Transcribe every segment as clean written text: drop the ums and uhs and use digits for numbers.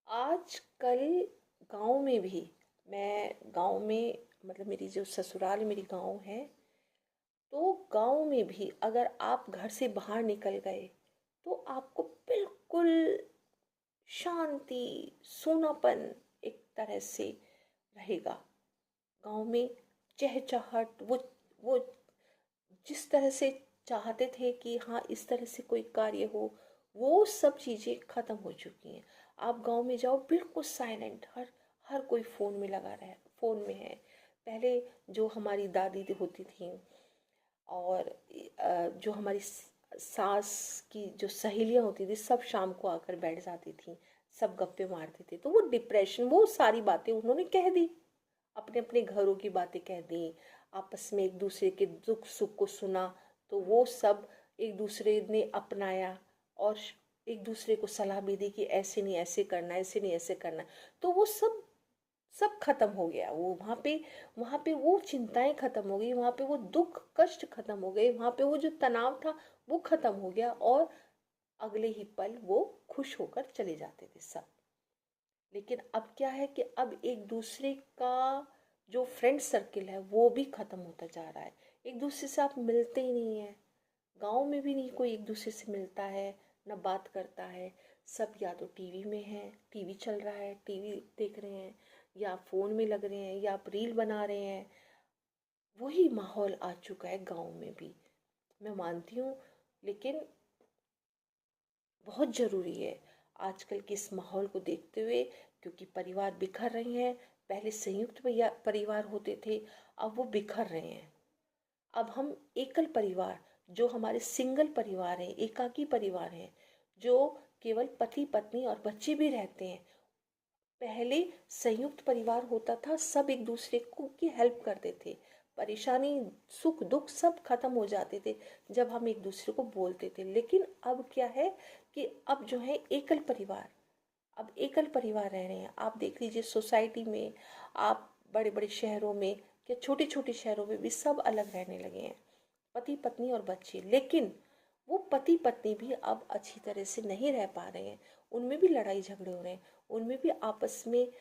आजकल गाँव में भी, मैं गाँव में मतलब मेरी जो ससुराल मेरी गाँव है, तो गाँव में भी अगर आप घर से बाहर निकल गए तो आपको बिल्कुल शांति, सूनापन एक तरह से रहेगा। गाँव में चहचहाट, वो जिस तरह से चाहते थे कि हाँ इस तरह से कोई कार्य हो, वो सब चीज़ें ख़त्म हो चुकी हैं। आप गांव में जाओ बिल्कुल साइलेंट, हर हर कोई फ़ोन में लगा रहा है, फ़ोन में है। पहले जो हमारी दादी होती थी और जो हमारी सास की जो सहेलियाँ होती थी, सब शाम को आकर बैठ जाती थी, सब गप्पे मारते थे। तो वो डिप्रेशन, वो सारी बातें उन्होंने कह दी, अपने अपने घरों की बातें कह दी, आपस में एक दूसरे के दुख सुख को सुना। तो वो सब एक दूसरे ने अपनाया और एक दूसरे को सलाह भी दी कि ऐसे नहीं ऐसे करना, ऐसे नहीं ऐसे करना। तो वो सब सब खत्म हो गया। वो वहाँ पे वो चिंताएं खत्म हो गई, वहाँ पे वो दुख कष्ट खत्म हो गए, वहाँ पे वो जो तनाव था वो खत्म हो गया, और अगले ही पल वो खुश होकर चले जाते थे सब। लेकिन अब क्या है कि अब एक दूसरे का जो फ्रेंड सर्किल है वो भी खत्म होता जा रहा है। एक दूसरे से आप मिलते ही नहीं है। गांव में भी नहीं कोई एक दूसरे से मिलता है, ना बात करता है। सब या तो टीवी में है, टीवी चल रहा है, टीवी देख रहे हैं, या फोन में लग रहे हैं, या आप रील बना रहे हैं। वही माहौल आ चुका है गांव में भी, मैं मानती हूँ। लेकिन बहुत ज़रूरी है आजकल के इस माहौल को देखते हुए, क्योंकि परिवार बिखर रहे हैं। पहले संयुक्त परिवार होते थे, अब वो बिखर रहे हैं। अब हम एकल परिवार, जो हमारे सिंगल परिवार हैं, एकाकी परिवार हैं, जो केवल पति पत्नी और बच्चे भी रहते हैं। पहले संयुक्त परिवार होता था, सब एक दूसरे को की हेल्प करते थे, परेशानी सुख दुख सब खत्म हो जाते थे जब हम एक दूसरे को बोलते थे। लेकिन अब क्या है कि अब जो है एकल परिवार, अब एकल परिवार रह रहे हैं। आप देख लीजिए सोसाइटी में, आप बड़े बड़े शहरों में या छोटे छोटे शहरों में भी सब अलग रहने लगे हैं, पति पत्नी और बच्चे। लेकिन वो पति पत्नी भी अब अच्छी तरह से नहीं रह पा रहे हैं, उनमें भी लड़ाई झगड़े हो रहे हैं, उनमें भी आपस में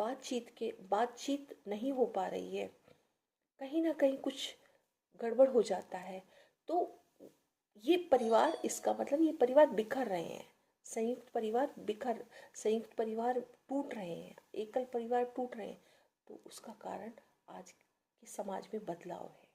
बातचीत नहीं हो पा रही है। कहीं ना कहीं कुछ गड़बड़ हो जाता है। तो ये परिवार, इसका मतलब ये परिवार बिखर रहे हैं, संयुक्त परिवार टूट रहे हैं, एकल परिवार टूट रहे हैं। तो उसका कारण आज के समाज में बदलाव है।